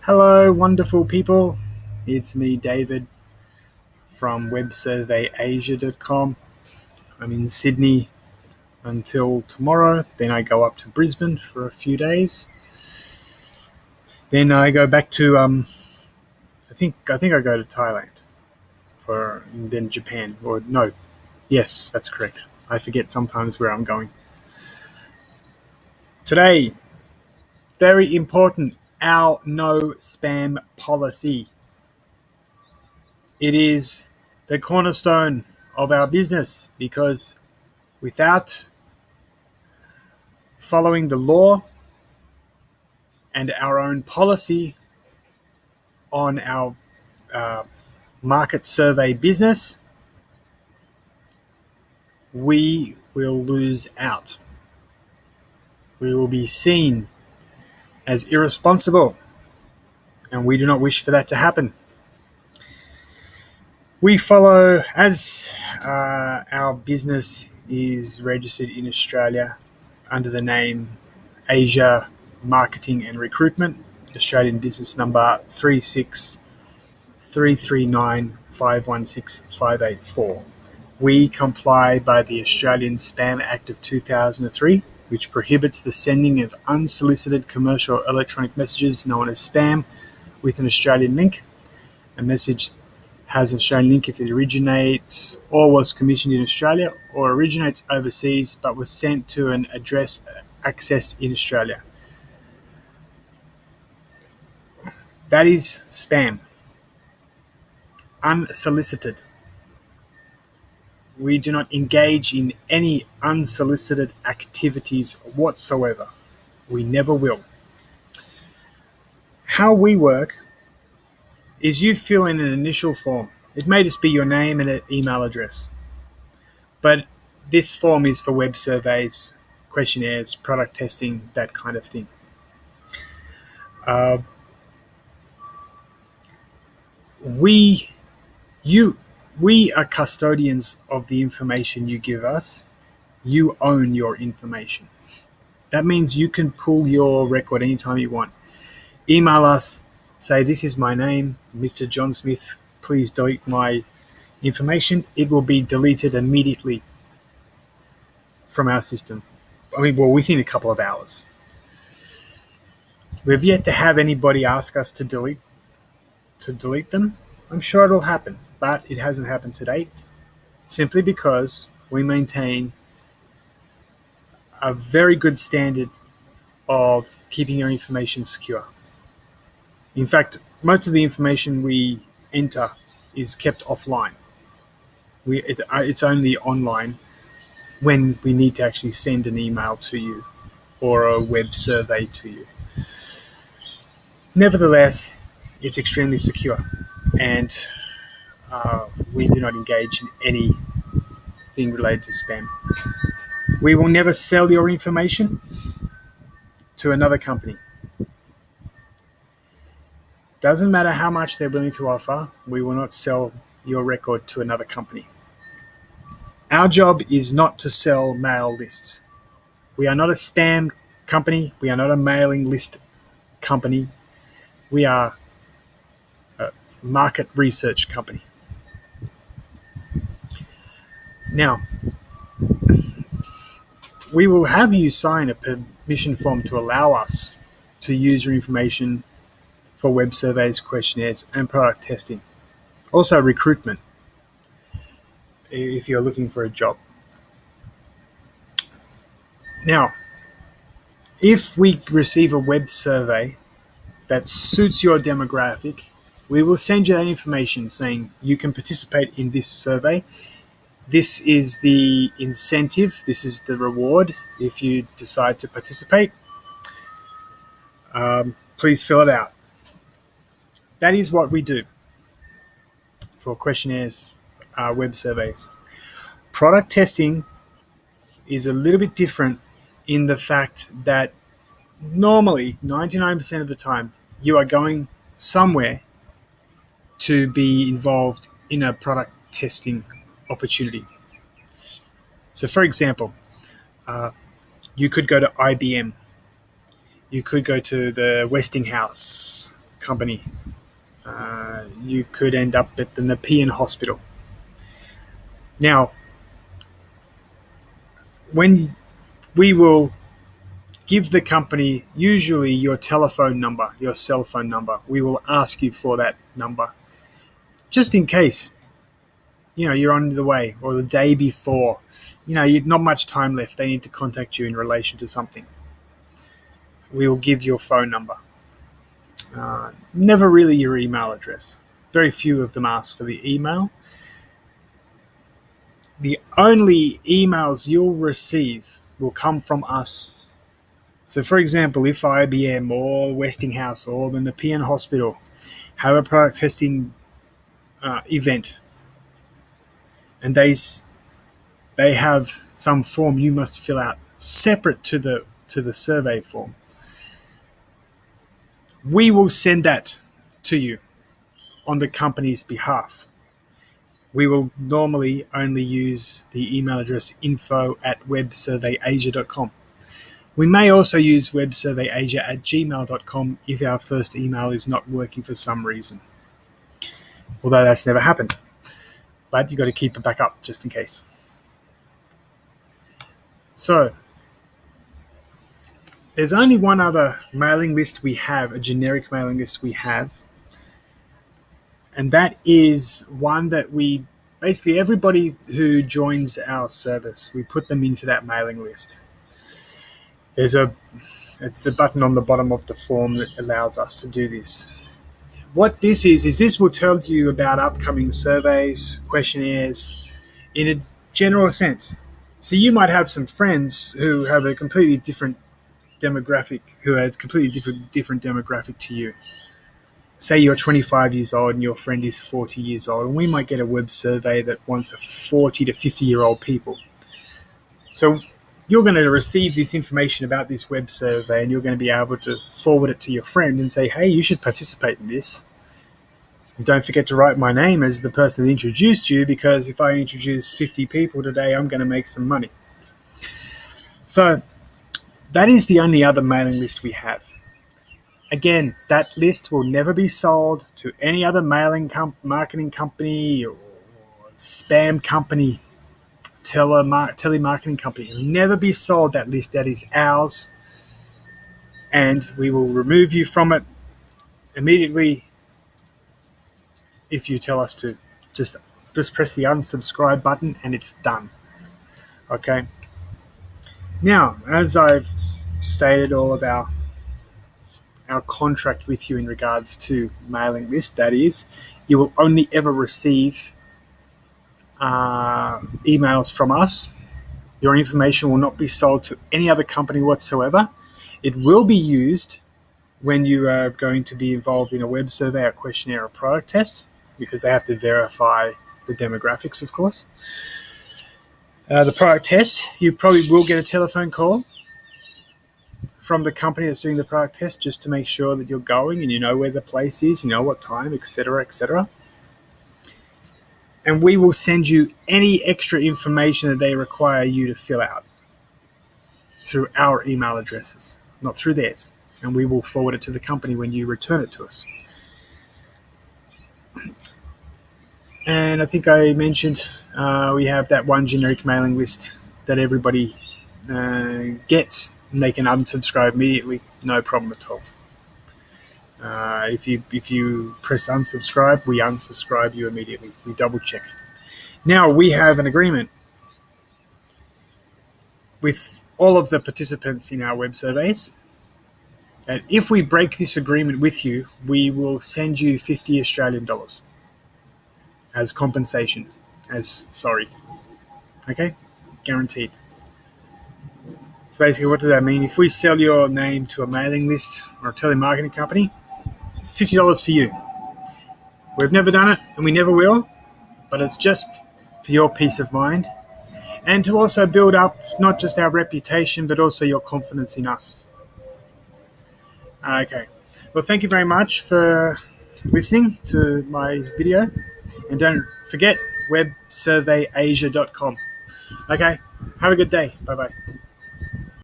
Hello, wonderful people. It's me, David, from websurveyasia.com. I'm in Sydney until tomorrow. Then I go up to Brisbane for a few days. Then I go back to I think I go to Thailand for then Japan or no. Yes, that's correct. I forget sometimes where I'm going. Today, very important, our no spam policy. It is the cornerstone of our business because without following the law and our own policy on our uh, market survey business, we will lose out. We will be seen as irresponsible, and we do not wish for that to happen. We follow, as our business is registered in Australia under the name Asia Marketing and Recruitment, Australian business number 363395165884. We comply by the Australian Spam Act of 2003, which prohibits the sending of unsolicited commercial electronic messages known as spam with an Australian link. A message has an Australian link if it originates or was commissioned in Australia or originates overseas but was sent to an address accessed in Australia. That is spam. Unsolicited. We do not engage in any unsolicited activities whatsoever. We never will. How we work is you fill in an initial form. It may just be your name and an email address. But this form is for web surveys, questionnaires, product testing, that kind of thing. Uh, we are custodians of the information you give us. You own your information. That means you can pull your record anytime you want. Email us, say, this is my name, Mr. John Smith, please delete my information. It will be deleted immediately from our system. Within a couple of hours. We've yet to have anybody ask us to delete them. I'm sure it'll happen, but it hasn't happened to date, simply because we maintain a very good standard of keeping our information secure. In fact, most of the information we enter is kept offline. It's only online when we need to actually send an email to you or a web survey to you. Nevertheless, it's extremely secure, and we do not engage in anything related to spam. We will never sell your information to another company. Doesn't matter how much they're willing to offer, we will not sell your record to another company. Our job is not to sell mail lists. We are not a spam company. We are not a mailing list company. We are a market research company. Now, we will have you sign a permission form to allow us to use your information for web surveys, questionnaires, and product testing. Also, recruitment, if you're looking for a job. Now, if we receive a web survey that suits your demographic, we will send you that information saying you can participate in this survey. This is the incentive. This is the reward if you decide to participate. Please fill it out. That is what we do for questionnaires, web surveys. Product testing is a little bit different in the fact that normally, 99% of the time, you are going somewhere to be involved in a product testing opportunity. So, for example, you could go to IBM. You could go to the Westinghouse company. You could end up at the Nepean Hospital. Now, when we will give the company usually your telephone number, your cell phone number, we will ask you for that number just in case you're on the way or the day before. You've not much time left. They need to contact you in relation to something. We will give your phone number. Never really your email address. Very few of them ask for the email. The only emails you'll receive will come from us. So, for example, if IBM or Westinghouse or the Nepean Hospital have a product testing event, and they have some form you must fill out separate to the survey form, we will send that to you on the company's behalf. We will normally only use the email address info@websurveyasia.com. We may also use websurveyasia@gmail.com if our first email is not working for some reason. Although that's never happened. But you've got to keep a backup just in case. So, there's only one other mailing list we have, a generic mailing list we have. And that is one that basically everybody who joins our service, we put them into that mailing list. There's the button on the bottom of the form that allows us to do this. What this is this will tell you about upcoming surveys, questionnaires, in a general sense. So you might have some friends who have a completely different demographic, to you. Say you're 25 years old and your friend is 40 years old, and we might get a web survey that wants a 40 to 50-year-old people. So you're going to receive this information about this web survey, and you're going to be able to forward it to your friend and say, hey, you should participate in this. And don't forget to write my name as the person that introduced you, because if I introduce 50 people today, I'm going to make some money. So that is the only other mailing list we have. Again, that list will never be sold to any other marketing company or spam company, telemarketing company. It will never be sold, that list. That is ours. And we will remove you from it immediately if you tell us to. Just press the unsubscribe button and it's done. Okay. Now, as I've stated all of our contract with you in regards to mailing list, that is, you will only ever receive emails from us. Your information will not be sold to any other company whatsoever. It will be used when you are going to be involved in a web survey, a questionnaire, or product test, because they have to verify the demographics, of course. The product test, you probably will get a telephone call from the company that's doing the product test, just to make sure that you're going and you know where the place is, you know what time, etc., etc. And we will send you any extra information that they require you to fill out through our email addresses, not through theirs. And we will forward it to the company when you return it to us. And I think I mentioned we have that one generic mailing list that everybody gets, and they can unsubscribe immediately, no problem at all. If you press unsubscribe, we unsubscribe you immediately. We double check. Now we have an agreement with all of the participants in our web surveys that if we break this agreement with you, we will send you 50 Australian dollars as compensation, sorry. Okay? Guaranteed. So basically, what does that mean? If we sell your name to a mailing list or a telemarketing company, it's $50 for you. We've never done it, and we never will, but it's just for your peace of mind and to also build up not just our reputation, but also your confidence in us. Okay. Well, thank you very much for listening to my video, and don't forget websurveyasia.com. Okay. Have a good day. Bye-bye.